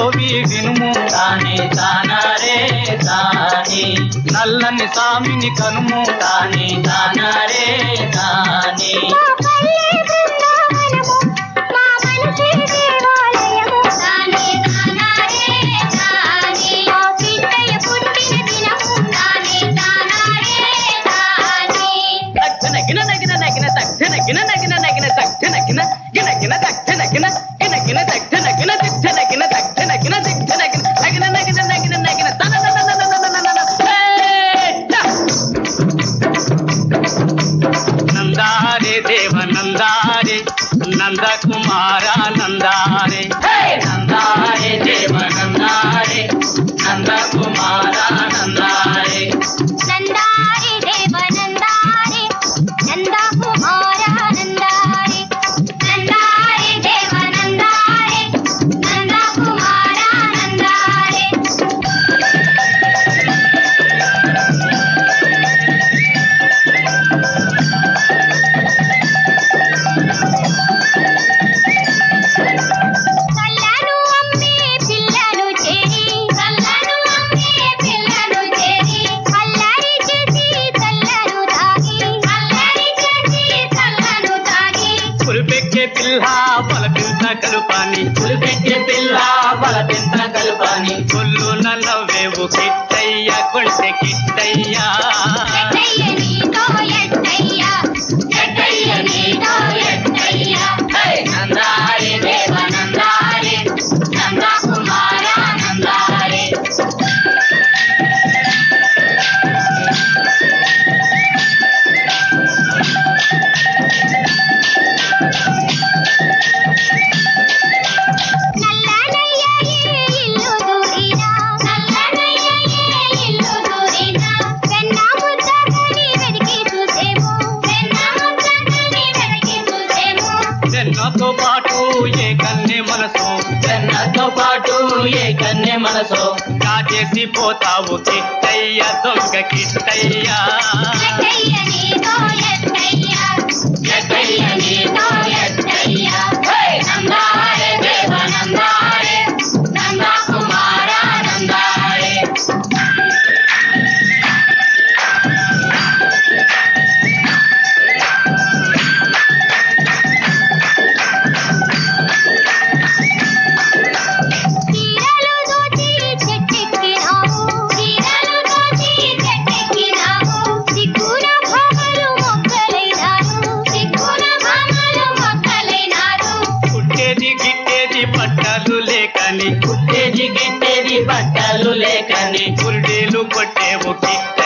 గోవి వినుము తానే తానారే తానే నల్లని సామిని కనుము తానే తానారే తానే నందారే దేవ నందారే నంద కుమార నందారే నందారే దేవ నందారే నంద కుమార నందారే నందారే దేవ నందారే నంద కుమార నందారే నందారే దేవ నందారే నంద కుమార నందారే కళ్ళను అమ్మే పిల్లలు చేరి కళ్ళను అమ్మే పిల్లలు చేరి అల్లరి చేసి చల్లను తాగి అల్లరి చేసి చల్లను తాగి పులిపెక్కే పిల్ల బలపింత కలుపాని పులిపెక్కే పిల్ల బలపింత కలుపాని కొల్లు నవ్వేవు కిట్టయ్య కొంటె కిట్టయ్య ఎట్టయ్య నీతో ఎట్టయ్య ఎట్టయ్య నీతో ఎట్టయ్య నందారే దేవ నందారే నంద కుమార నందారే నల్లనయ్య ఇల్లు దూరినా నల్లనయ్య ఇల్లు దూరినా వెన్న ముద్దకని వెతికి చూసేము వెన్న ముద్దకని వెతికి చూసేము వెన్నతో పాటు ఏ కన్నె మనసు వెన్నతో పాటు ఏ కన్య మనసో కాచేసి పోతావు కిట్టయ్య దొంగ కిట్టయ్య ఎట్టయ్య నీతో ఎట్టయ్య ఎట్టయ్య నీతో ఎట్టయ్య నందారే దేవ నందారే నంద కుమార నందారే తీరలు దోచి చెట్టెక్కినావు తీరలు దోచి చెట్టెక్కినావు సిగ్గున భామలు మొక్కలైనారు సిగ్గున భామలు మొక్కలైనారు పుట్టేది గిట్టేది పట్టాలు లేకని పుట్టేది గిట్టేది బట్టలు లేకని గురిడీలు కొట్టేవు కిట్ట